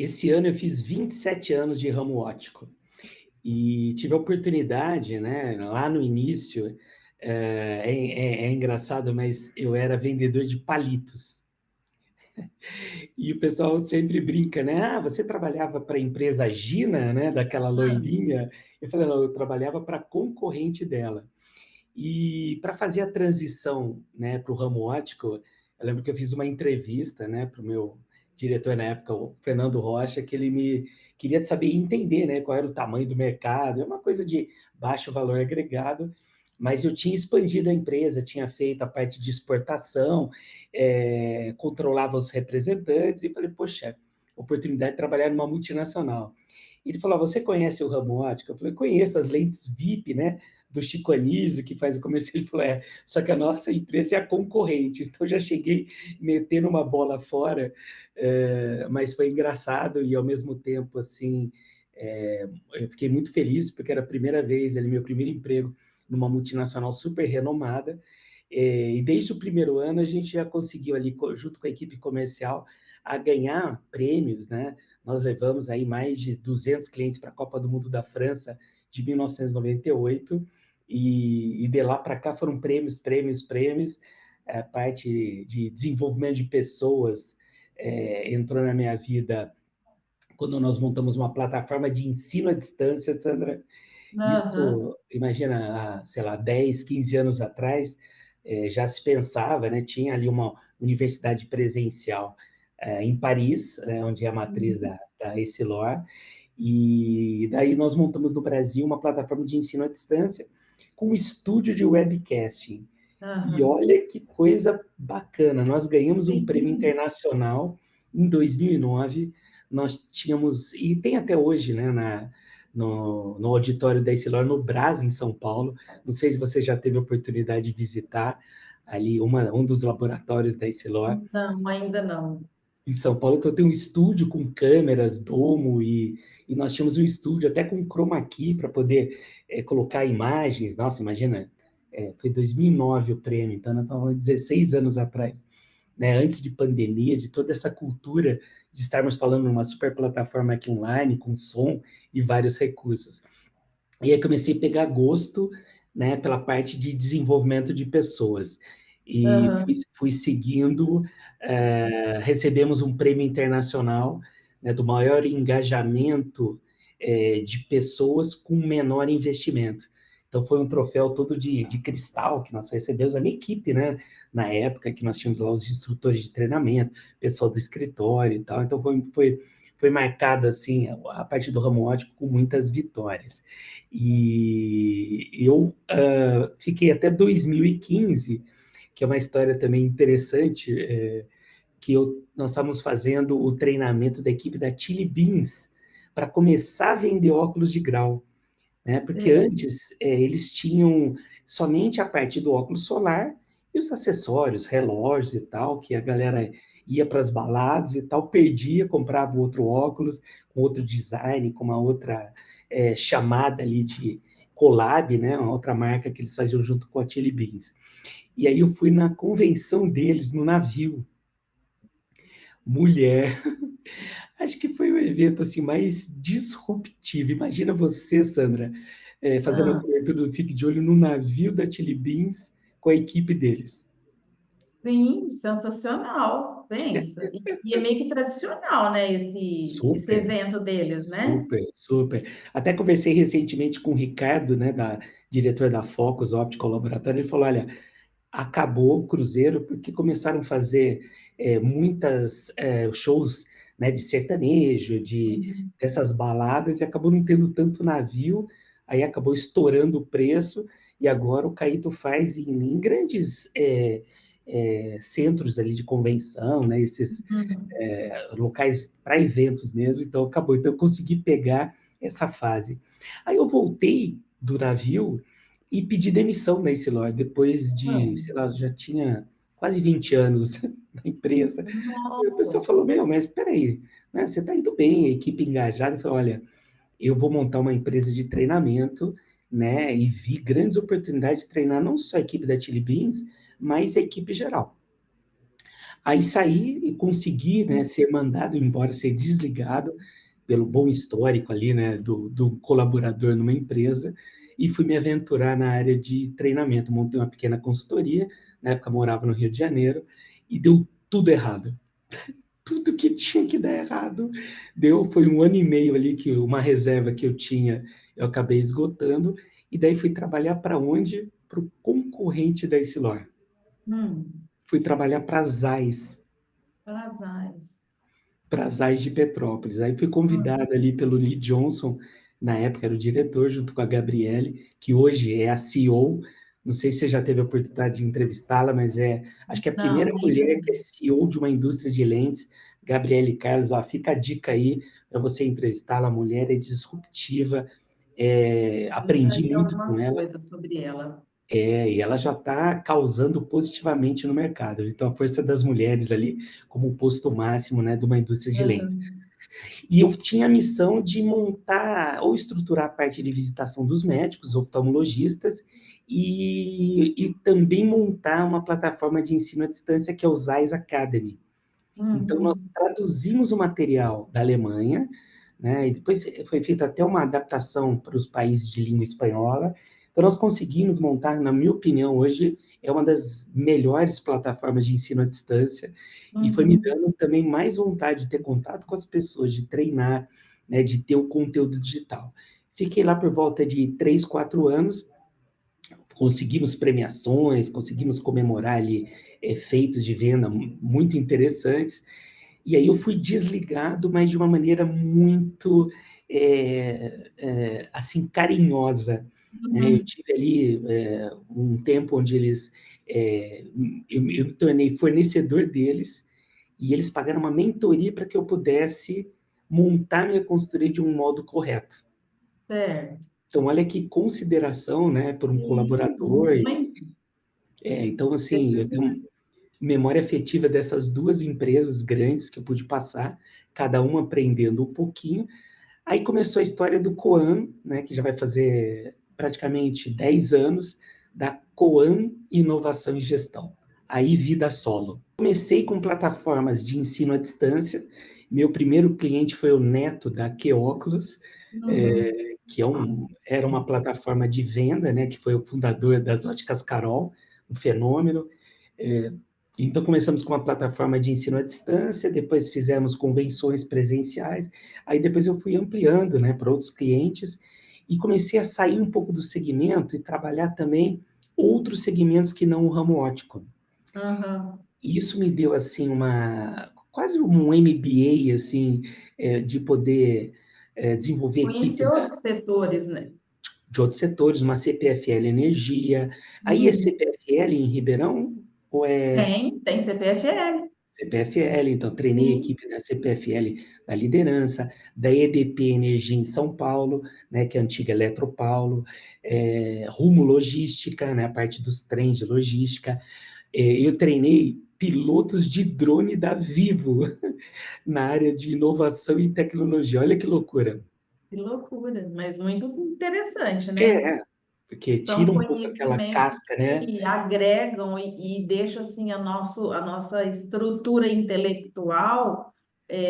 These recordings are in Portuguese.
Esse ano eu fiz 27 anos de ramo óptico e tive a oportunidade, né, lá no início, é engraçado, mas eu era vendedor de palitos. E o pessoal sempre brinca, né? Ah, você trabalhava para a empresa Gina, né? Daquela Hã. loirinha. Eu falei, não, eu trabalhava para a concorrente dela. E para fazer a transição, né, para o ramo óptico, eu lembro que eu fiz uma entrevista, né, para o meu diretor na época, o Fernando Rocha, que ele me queria saber entender, né, qual era o tamanho do mercado. É uma coisa de baixo valor agregado, mas eu tinha expandido a empresa, tinha feito a parte de exportação, controlava os representantes e falei, poxa, oportunidade de trabalhar numa multinacional. Ele falou, ah, você conhece o ramo óptico? Eu falei, conheço as lentes VIP, né? Do Chico Anísio, que faz o comercial, ele falou, só que a nossa empresa é a concorrente, então já cheguei metendo uma bola fora, mas foi engraçado e ao mesmo tempo, assim, eu fiquei muito feliz, porque era a primeira vez, ali, meu primeiro emprego numa multinacional super renomada, e desde o primeiro ano a gente já conseguiu ali, junto com a equipe comercial, a ganhar prêmios, né? Nós levamos aí mais de 200 clientes para a Copa do Mundo da França de 1998, e de lá para cá foram prêmios, prêmios, prêmios. A parte de desenvolvimento de pessoas entrou na minha vida quando nós montamos uma plataforma de ensino à distância, Sandra. Aham. Isso, imagina, há, sei lá, 10, 15 anos atrás, já se pensava, né? Tinha ali uma universidade presencial em Paris, onde é a matriz Uhum. da Essilor, e daí nós montamos no Brasil uma plataforma de ensino à distância com um estúdio de webcasting. E Aham. olha que coisa bacana, nós ganhamos um prêmio Sim. internacional em 2009. Nós tínhamos, e tem até hoje, né, no auditório da Essilor, no Brás, em São Paulo. Não sei se você já teve a oportunidade de visitar ali um dos laboratórios da Essilor Não, ainda não. em São Paulo. Então tem um estúdio com câmeras, domo, e nós tínhamos um estúdio até com chroma key para poder colocar imagens. Nossa, imagina, foi 2009 o prêmio, então nós estamos falando de 16 anos atrás, né? Antes de pandemia, de toda essa cultura de estarmos falando numa super plataforma aqui online, com som e vários recursos. E aí comecei a pegar gosto, né, pela parte de desenvolvimento de pessoas. E fui, Aham. fui seguindo, recebemos um prêmio internacional, né, do maior engajamento de pessoas com menor investimento. Então foi um troféu todo de cristal que nós recebemos, a minha equipe, né, na época que nós tínhamos lá os instrutores de treinamento, pessoal do escritório e tal. Então foi marcado assim a parte do ramo óptico com muitas vitórias. E eu fiquei até 2015, que é uma história também interessante, que nós estávamos fazendo o treinamento da equipe da Chili Beans para começar a vender óculos de grau, né? Porque Sei. antes eles tinham somente a parte do óculos solar e os acessórios, relógios e tal, que a galera ia para as baladas e tal, perdia, comprava outro óculos com outro design, com uma outra chamada ali de collab, né? Uma outra marca que eles faziam junto com a Chili Beans. E aí eu fui na convenção deles no navio. Mulher, acho que foi o evento assim mais disruptivo. Imagina você, Sandra, fazendo a Hã. cobertura do Fique de Olho no navio da Chili Beans com a equipe deles. Sim, sensacional, pensa. E é meio que tradicional, né, esse Super, evento deles, né? super, super. Até conversei recentemente com o Ricardo, né, diretor da Focus Optical Laboratório, ele falou, olha, acabou o cruzeiro porque começaram a fazer muitas shows, né, de sertanejo, Uhum. dessas baladas, e acabou não tendo tanto navio, aí acabou estourando o preço, e agora o Caíto faz em grandes centros ali de convenção, né, esses Uhum. locais para eventos mesmo, então acabou. Então eu consegui pegar essa fase. Aí eu voltei do navio e pedi demissão da Essilor, depois Hã. de, sei lá, já tinha quase 20 anos na empresa. E o Nossa. pessoal falou, meu, mas espera aí, né, você está indo bem, a equipe engajada. Eu falei, olha, eu vou montar uma empresa de treinamento, né, e vi grandes oportunidades de treinar não só a equipe da Chili Beans, mas a equipe geral. Aí saí e consegui, né, ser mandado embora, ser desligado pelo bom histórico ali, né, do colaborador numa empresa, e fui me aventurar na área de treinamento. Montei uma pequena consultoria, na época morava no Rio de Janeiro, e deu tudo errado. Tudo que tinha que dar errado deu. Foi 1 ano e meio ali que uma reserva que eu tinha, eu acabei esgotando, e daí fui trabalhar para onde? Para o concorrente da Essilor. Hum, Fui trabalhar para a Zeiss, Brasais. para as AIS de Petrópolis. Aí fui Hum, convidado ali pelo Lee Johnson, na época era o diretor, junto com a Gabriele, que hoje é a CEO. Não sei se você já teve a oportunidade de entrevistá-la, mas acho que é a primeira não, mulher ainda que é CEO de uma indústria de lentes, Gabriele Carlos. Ó, fica a dica aí para você entrevistá-la. A mulher é disruptiva, eu já aprendi li muito com algumas ela. coisas sobre ela. E ela já está causando positivamente no mercado. Então, a força das mulheres ali, como o posto máximo, né, de uma indústria de lentes. Aham. E eu tinha a missão de montar ou estruturar a parte de visitação dos médicos, oftalmologistas, e também montar uma plataforma de ensino à distância que é o ZEISS Academy. Então, nós Uhum. traduzimos o material da Alemanha, né, e depois foi feita até uma adaptação para os países de língua espanhola. Então, nós conseguimos montar, na minha opinião, hoje é uma das melhores plataformas de ensino à distância, e foi me Uhum. dando também mais vontade de ter contato com as pessoas, de treinar, né, de ter o conteúdo digital. Fiquei lá por volta de 3, 4 anos, conseguimos premiações, conseguimos comemorar ali feitos de venda muito interessantes, e aí eu fui desligado, mas de uma maneira muito, assim, carinhosa, né? Eu Uhum. tive ali um tempo onde é, eu me tornei fornecedor deles, e eles pagaram uma mentoria para que eu pudesse montar minha consultoria de um modo correto. Certo. Então, olha que consideração, né, por um Sim, colaborador. muito. Então, assim, eu tenho memória afetiva dessas duas empresas grandes que eu pude passar, cada uma aprendendo um pouquinho. Aí começou a história do Coan, né, que já vai fazer praticamente 10 anos, da Coan Inovação e Gestão, aí vida solo. Comecei com plataformas de ensino à distância. Meu primeiro cliente foi o Neto da Queóculos, Uhum. que era uma plataforma de venda, né, que foi o fundador das Óticas Carol, um fenômeno. É, então, começamos com uma plataforma de ensino à distância, depois fizemos convenções presenciais, aí depois eu fui ampliando, né, para outros clientes, e comecei a sair um pouco do segmento e trabalhar também outros segmentos que não o ramo óptico. Aham. E isso me deu, assim, quase um MBA, assim, de poder desenvolver equipe Conhecer outros setores, né? de outros setores, uma CPFL Energia. Aí é Uhum. CPFL em Ribeirão ou é Tem CPFL. CPFL? Então, treinei a Sim. equipe da CPFL da liderança, da EDP Energia em São Paulo, né, que é a antiga Eletropaulo, Rumo Logística, né, a parte dos trens de logística. Eu treinei pilotos de drone da Vivo na área de inovação e tecnologia. Olha que loucura. Que loucura, mas muito interessante, né? É, porque tira São um pouco aquela conhecimentos casca, né? que agregam e deixam assim a nossa estrutura intelectual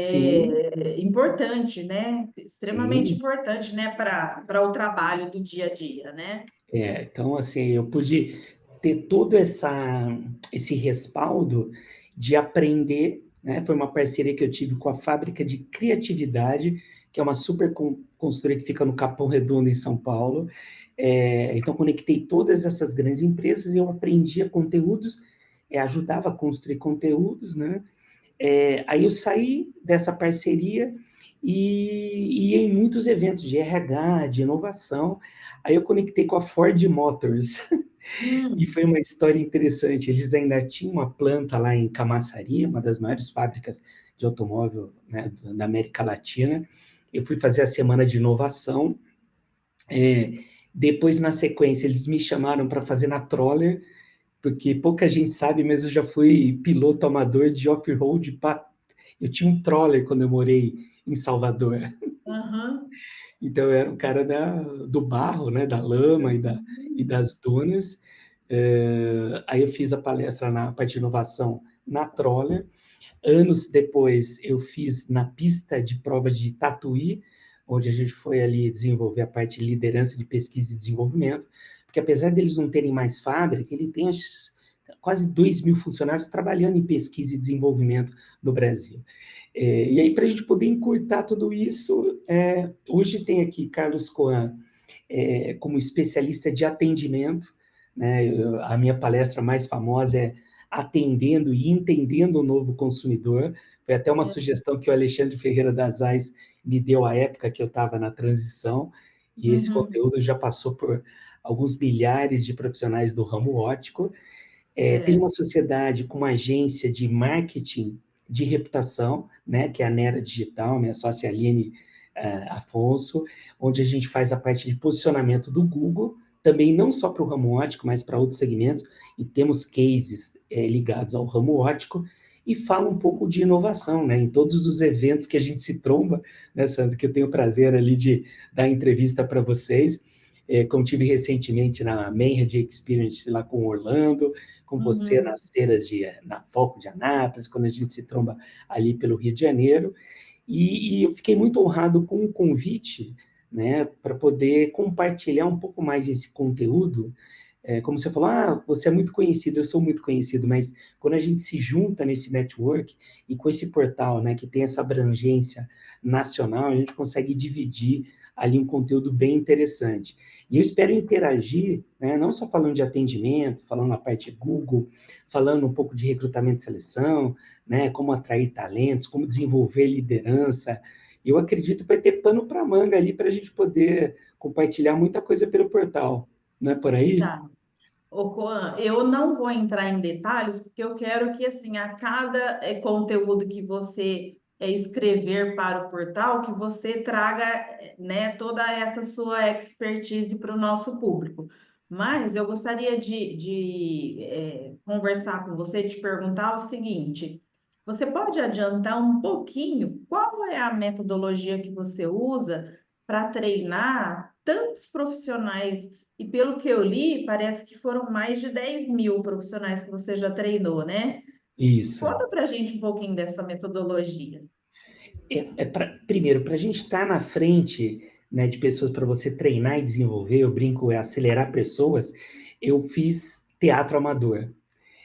Sim, importante, né? Extremamente sim. importante, né? Para o trabalho do dia a dia, né? Então, assim, eu pude ter todo esse respaldo de aprender, né? Foi uma parceria que eu tive com a Fábrica de Criatividade, que é uma super consultoria que fica no Capão Redondo, em São Paulo. Então, conectei todas essas grandes empresas e eu aprendia conteúdos, ajudava a construir conteúdos, né? Aí eu saí dessa parceria e ia em muitos eventos de RH, de inovação. Aí eu conectei com a Ford Motors e Hum, foi uma história interessante. Eles ainda tinham uma planta lá em Camaçari, uma das maiores fábricas de automóvel, né, da América Latina. Eu fui fazer a semana de inovação. É, Depois, na sequência, eles me chamaram para fazer na Troller, porque pouca gente sabe, mas eu já fui piloto amador de off-road. Eu tinha um Troller quando eu morei em Salvador. aham. Então eu era o cara do barro, né, da lama e Hum, das dunas. Aí eu fiz a palestra na parte de inovação na Troller. Anos depois, eu fiz na pista de prova de Tatuí, onde a gente foi ali desenvolver a parte de liderança de pesquisa e desenvolvimento, porque apesar deles não terem mais fábrica, ele tem quase 2.000 funcionários trabalhando em pesquisa e desenvolvimento no Brasil. E aí, para a gente poder encurtar tudo isso, hoje tem aqui Carlos Coan como especialista de atendimento, né? A minha palestra mais famosa é Atendendo e Entendendo o Novo Consumidor. Foi até uma sugestão que o Alexandre Ferreira das Ais me deu à época que eu estava na transição, e esse conteúdo já passou por alguns milhares de profissionais do ramo óptico. Tem uma sociedade com uma agência de marketing de reputação, né, que é a Nera Digital, minha sócia Aline Afonso, onde a gente faz a parte de posicionamento do Google, também não só para o ramo óptico, mas para outros segmentos, e temos cases ligados ao ramo óptico, e fala um pouco de inovação, né, em todos os eventos que a gente se tromba, né, Sandro, que eu tenho o prazer ali de dar entrevista para vocês, como tive recentemente na Mainhead Experience lá com o Orlando, com você nas feiras na Foco de Anápolis, quando a gente se tromba ali pelo Rio de Janeiro, e eu fiquei muito honrado com o convite, né, para poder compartilhar um pouco mais esse conteúdo. Como você falou, você é muito conhecido, eu sou muito conhecido, mas quando a gente se junta nesse network e com esse portal, né, que tem essa abrangência nacional, a gente consegue dividir ali um conteúdo bem interessante. E eu espero interagir, né, não só falando de atendimento, falando na parte Google, falando um pouco de recrutamento e seleção, né, como atrair talentos, como desenvolver liderança. Eu acredito que vai ter pano para manga ali para a gente poder compartilhar muita coisa pelo portal. Não é por aí? Tá. Ô, Coan, eu não vou entrar em detalhes, porque eu quero que, assim, a cada conteúdo que você escrever para o portal, que você traga, né, toda essa sua expertise para o nosso público. Mas eu gostaria de conversar com você, te perguntar o seguinte: você pode adiantar um pouquinho qual é a metodologia que você usa para treinar tantos profissionais? E pelo que eu li, parece que foram mais de 10.000 profissionais que você já treinou, né? Isso. Conta para a gente um pouquinho dessa metodologia. Primeiro, para a gente estar na frente, né, de pessoas para você treinar e desenvolver, eu brinco, é acelerar pessoas, eu fiz teatro amador.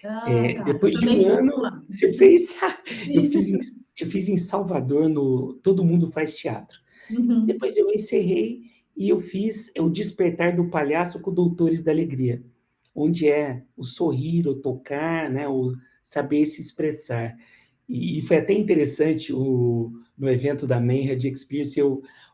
Ah, tá. Eu Depois de um também fiz ano, lá. você fez. Eu fiz em, Sim. eu fiz em Salvador, no Todo Mundo Faz Teatro. Uhum. Depois eu encerrei e eu fiz o Despertar do Palhaço com Doutores da Alegria, onde é o sorrir, o tocar, né, o saber se expressar. E foi até interessante, no evento da Mainhead Experience,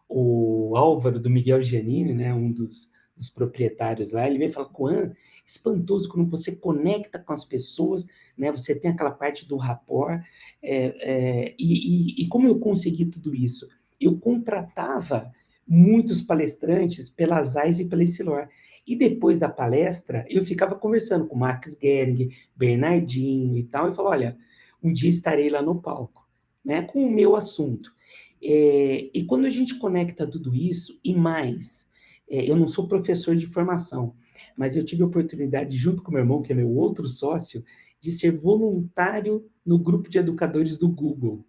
o Álvaro do Miguel Giannini, né, um dos proprietários lá, ele veio falar, Coan, espantoso quando você conecta com as pessoas, né, você tem aquela parte do rapport, e como eu consegui tudo isso? Eu contratava muitos palestrantes pela ZAIS e pela Essilor. E depois da palestra, eu ficava conversando com Max Gering, Bernardinho e tal, e falava, olha, um dia estarei lá no palco, né, com o meu assunto. E quando a gente conecta tudo isso, e mais, eu não sou professor de formação, mas eu tive a oportunidade, junto com meu irmão, que é meu outro sócio, de ser voluntário no grupo de educadores do Google.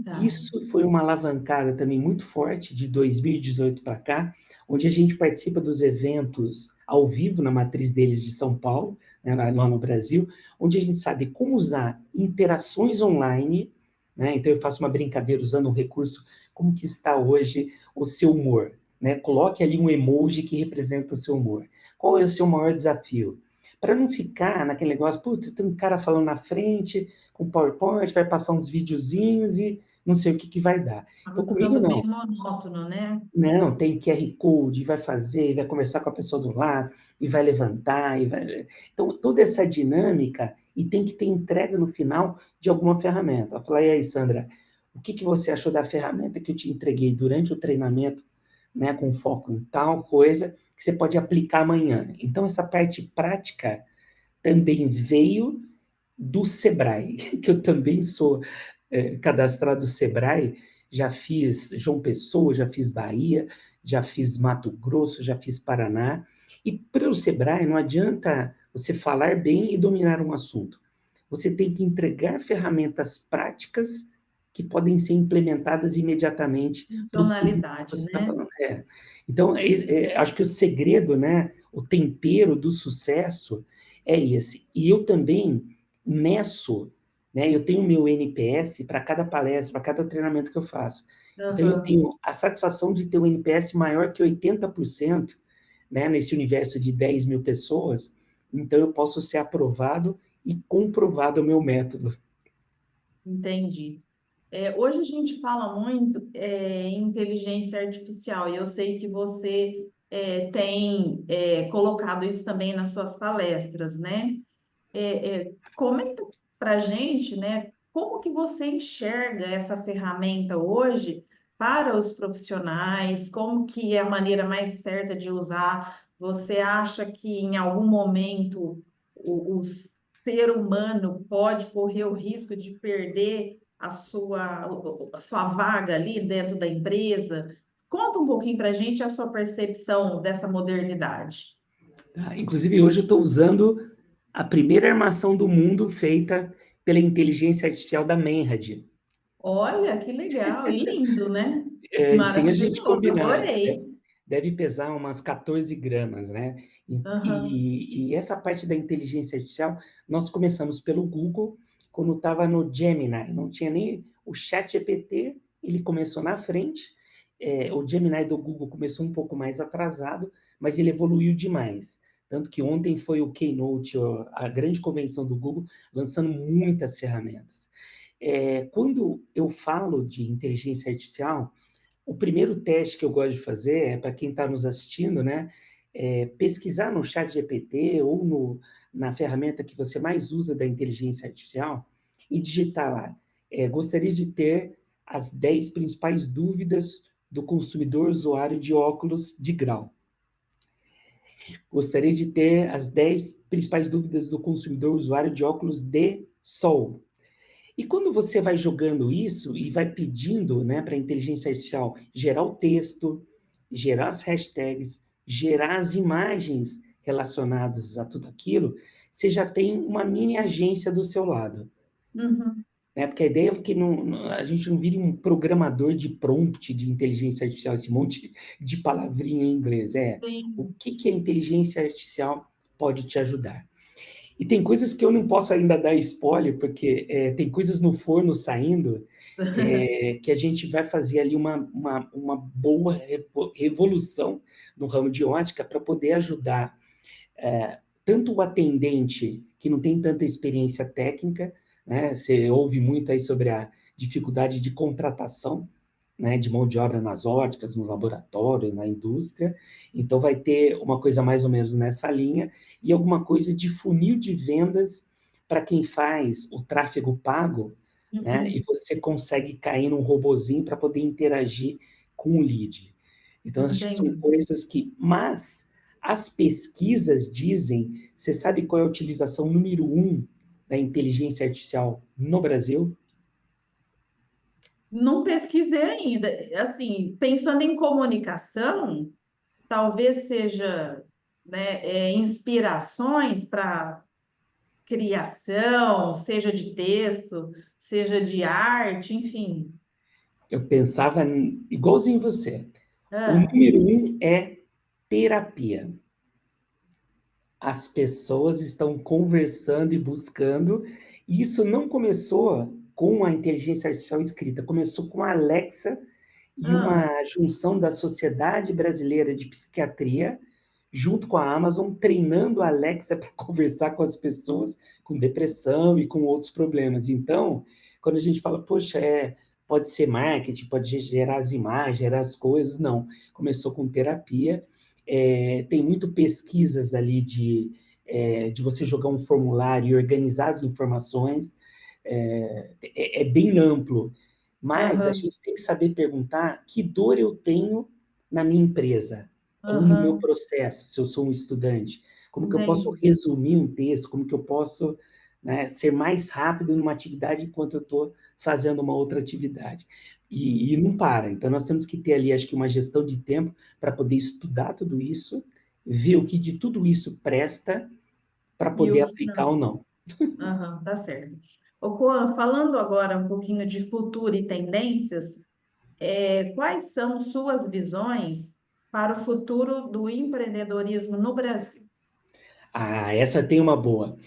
Tá. Isso foi uma alavancada também muito forte de 2018 para cá, onde a gente participa dos eventos ao vivo na matriz deles de São Paulo, né, lá no Brasil, onde a gente sabe como usar interações online, né? Então eu faço uma brincadeira usando um recurso, como que está hoje o seu humor, né? Coloque ali um emoji que representa o seu humor. Qual é o seu maior desafio? Para não ficar naquele negócio, putz, tem um cara falando na frente, com PowerPoint, vai passar uns videozinhos e não sei o que vai dar. Então, Acaba comigo ficando bem não. monótono, né? Não, tem QR Code, vai fazer, vai conversar com a pessoa do lado, e vai levantar, e vai. Então, toda essa dinâmica, e tem que ter entrega no final de alguma ferramenta. Eu falei, e aí, Sandra, o que você achou da ferramenta que eu te entreguei durante o treinamento, né, com foco em tal coisa, que você pode aplicar amanhã? Então, essa parte prática também veio do Sebrae, que eu também sou cadastrado do Sebrae, já fiz João Pessoa, já fiz Bahia, já fiz Mato Grosso, já fiz Paraná. E para o Sebrae não adianta você falar bem e dominar um assunto. Você tem que entregar ferramentas práticas que podem ser implementadas imediatamente para o público que Funcionalidade, você está né? falando. Então, acho que o segredo, né, o tempero do sucesso é esse. E eu também meço, né, eu tenho o meu NPS para cada palestra, para cada treinamento que eu faço. Então, eu Aham. tenho a satisfação de ter um NPS maior que 80%, né, nesse universo de 10 mil pessoas. Então, eu posso ser aprovado e comprovado o meu método. Entendi. Hoje a gente fala muito em inteligência artificial e eu sei que você tem colocado isso também nas suas palestras, né? Comenta para a gente, né, como que você enxerga essa ferramenta hoje para os profissionais, como que é a maneira mais certa de usar? Você acha que em algum momento o ser humano pode correr o risco de perder a sua vaga ali dentro da empresa? Conta um pouquinho para a gente a sua percepção dessa modernidade. Tá? Inclusive, hoje eu estou usando a primeira armação do mundo feita pela inteligência artificial da Menhad. Olha, que legal e lindo, né? Sem a gente Maravilhoso, combinar, adorei. deve pesar umas 14 gramas, né? E, Aham. e essa parte da inteligência artificial, nós começamos pelo Google, quando estava no Gemini, não tinha nem o chat GPT, ele começou na frente, o Gemini do Google começou um pouco mais atrasado, mas ele evoluiu demais. Tanto que ontem foi o Keynote, a grande convenção do Google, lançando muitas ferramentas. Quando eu falo de inteligência artificial, o primeiro teste que eu gosto de fazer é para quem está nos assistindo, né? Pesquisar no chat GPT ou na ferramenta que você mais usa da inteligência artificial e digitar lá. Gostaria de ter as 10 principais dúvidas do consumidor usuário de óculos de grau. Gostaria de ter as 10 principais dúvidas do consumidor usuário de óculos de sol. E quando você vai jogando isso e vai pedindo, né, para a inteligência artificial gerar o texto, gerar as hashtags, gerar as imagens relacionadas a tudo aquilo, você já tem uma mini agência do seu lado. Uhum. Né? Porque a ideia é que a gente não vire um programador de prompt de inteligência artificial, esse monte de palavrinha em inglês. O Sim. que a inteligência artificial pode te ajudar? E tem coisas que eu não posso ainda dar spoiler, porque tem coisas no forno saindo que a gente vai fazer ali uma boa revolução no ramo de ótica para poder ajudar tanto o atendente que não tem tanta experiência técnica, né? Você ouve muito aí sobre a dificuldade de contratação, né, de mão de obra nas óticas, nos laboratórios, na indústria. Então, vai ter uma coisa mais ou menos nessa linha e alguma coisa de funil de vendas para quem faz o tráfego pago, né, e Uhum. você consegue cair num robozinho para poder interagir com o lead. Então, acho que são Entendi. coisas que... Mas as pesquisas dizem... Você sabe qual é a utilização número 1 da inteligência artificial no Brasil? Não pesquisei ainda. Assim, pensando em comunicação, talvez seja, né, inspirações para criação, seja de texto, seja de arte, enfim. Eu pensava igualzinho você. O Ah, número 1 é terapia. As pessoas estão conversando e buscando, e isso não começou com a inteligência artificial escrita, começou com a Alexa e ah, uma junção da Sociedade Brasileira de Psiquiatria, junto com a Amazon, treinando a Alexa para conversar com as pessoas com depressão e com outros problemas. Então, quando a gente fala, poxa, pode ser marketing, pode gerar as imagens, gerar as coisas, não. Começou com terapia. Tem muito pesquisas ali de você jogar um formulário e organizar as informações. É bem amplo, mas a aham, gente tem que saber perguntar que dor eu tenho na minha empresa ou no meu aham, processo, se eu sou um estudante. Como que eu posso entendi. resumir um texto? Como que eu posso, né, ser mais rápido numa atividade enquanto eu estou fazendo uma outra atividade. E não para. Então, nós temos que ter ali, acho que, uma gestão de tempo para poder estudar tudo isso, ver o que de tudo isso presta para E poder o que aplicar ou não? não. Aham, tá certo. Ô, Coan, falando agora um pouquinho de futuro e tendências, quais são suas visões para o futuro do empreendedorismo no Brasil? Ah, essa tem uma boa.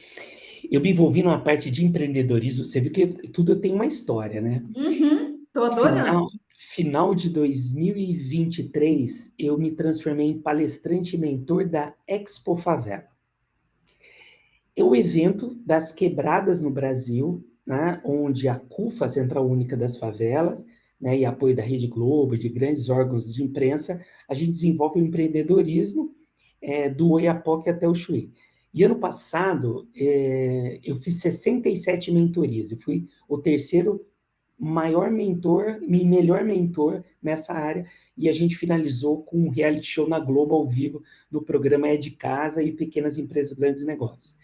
Eu me envolvi numa parte de empreendedorismo, você viu que tudo tem uma história, né? Uhum, tô Final, adorando. final de 2023, eu me transformei em palestrante e mentor da Expo Favela. É o evento das quebradas no Brasil, né, onde a CUFA, Central Única das Favelas, né, e apoio da Rede Globo, de grandes órgãos de imprensa, a gente desenvolve o empreendedorismo do Oiapoque até o Chuí. E ano passado, eu fiz 67 mentorias. Eu fui o terceiro maior mentor e melhor mentor nessa área, e a gente finalizou com um reality show na Globo ao vivo do programa É de Casa e Pequenas Empresas, Grandes Negócios.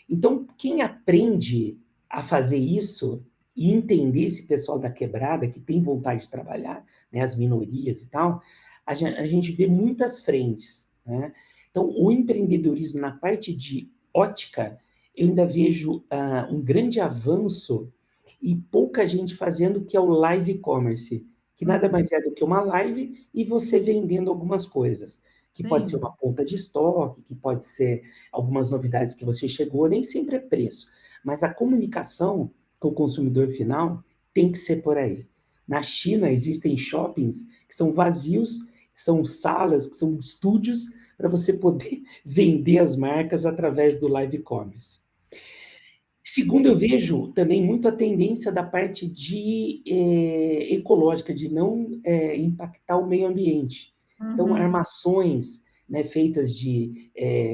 Então, quem aprende a fazer isso e entender esse pessoal da quebrada que tem vontade de trabalhar, né, as minorias e tal, a gente vê muitas frentes, né? Então, o empreendedorismo na parte de ótica, eu ainda vejo um grande avanço e pouca gente fazendo, que é o live commerce, que nada Uhum, mais é do que uma live e você vendendo algumas coisas, que pode ser uma sim, ponta de estoque, que pode ser algumas novidades que você chegou, nem sempre é preço, mas a comunicação com o consumidor final tem que ser por aí. Na China existem shoppings que são vazios, são salas, que são estúdios para você poder vender as marcas através do live commerce. Segundo, eu vejo também muito a tendência da parte de ecológica, de não impactar o meio ambiente. Então, uhum, armações, né, feitas de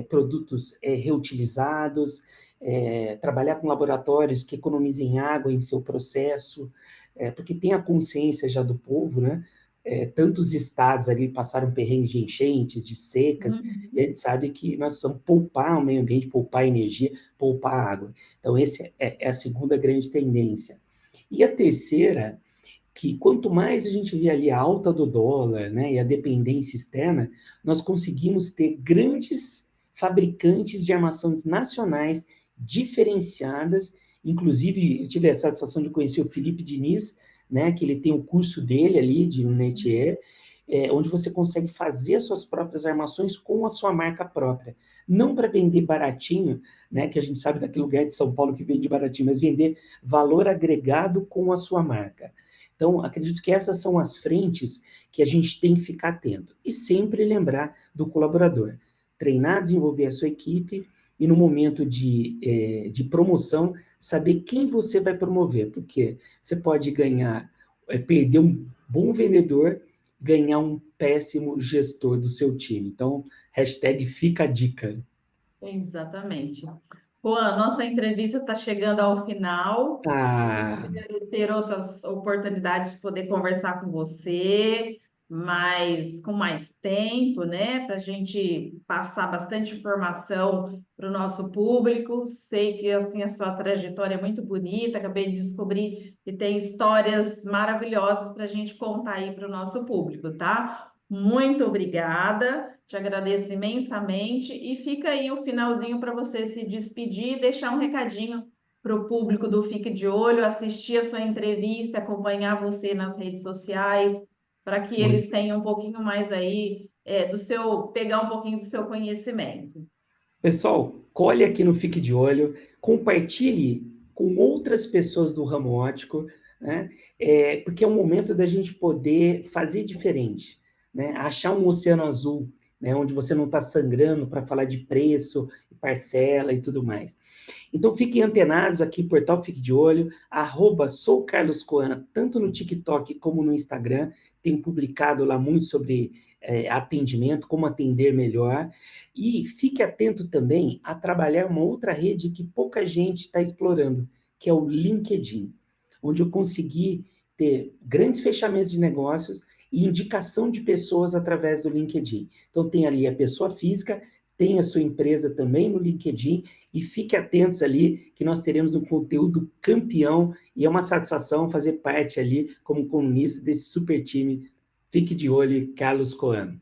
produtos reutilizados, trabalhar com laboratórios que economizem água em seu processo, porque tem a consciência já do povo, né? Tantos estados ali passaram perrengues de enchentes, de secas, e a uhum. gente sabe que nós precisamos poupar o meio ambiente, poupar energia, poupar água. Então, essa é a segunda grande tendência. E a terceira, que quanto mais a gente vê ali a alta do dólar, né, e a dependência externa, nós conseguimos ter grandes fabricantes de armações nacionais diferenciadas. Inclusive, eu tive a satisfação de conhecer o Felipe Diniz, né, que ele tem o curso dele ali de Lunetier, onde você consegue fazer as suas próprias armações com a sua marca própria. Não para vender baratinho, né, que a gente sabe daquele lugar de São Paulo que vende baratinho, mas vender valor agregado com a sua marca. Então, acredito que essas são as frentes que a gente tem que ficar atento. E sempre lembrar do colaborador. Treinar, desenvolver a sua equipe e no momento de promoção, saber quem você vai promover. Porque você pode ganhar, perder um bom vendedor, ganhar um péssimo gestor do seu time. Então, hashtag fica a dica. Exatamente. Juan, nossa entrevista está chegando ao final. Ah, Espero ter outras oportunidades de poder conversar com você, mas com mais tempo, né? Para a gente passar bastante informação para o nosso público. Sei que assim a sua trajetória é muito bonita. Acabei de descobrir que tem histórias maravilhosas para a gente contar aí para o nosso público, tá? Muito obrigada, te agradeço imensamente e fica aí o finalzinho para você se despedir e deixar um recadinho para o público do Fique de Olho, assistir a sua entrevista, acompanhar você nas redes sociais, para que eles muito. tenham um pouquinho mais aí do seu, pegar um pouquinho do seu conhecimento. Pessoal, colhe aqui no Fique de Olho, compartilhe com outras pessoas do ramo ótico, né? Porque é um momento da gente poder fazer diferente, né? Achar um oceano azul, né? Onde você não está sangrando para falar de preço, parcela e tudo mais. Então fiquem antenados aqui, Portal Fique de Olho, sou Carlos Coan, tanto no TikTok como no Instagram. Tenho publicado lá muito sobre atendimento, como atender melhor. E fique atento também a trabalhar uma outra rede que pouca gente está explorando, que é o LinkedIn, onde eu consegui ter grandes fechamentos de negócios e indicação de pessoas através do LinkedIn. Então tem ali a pessoa física, tenha a sua empresa também no LinkedIn e fique atentos ali que nós teremos um conteúdo campeão e é uma satisfação fazer parte ali como colunista desse super time. Fique de olho, Carlos Coan.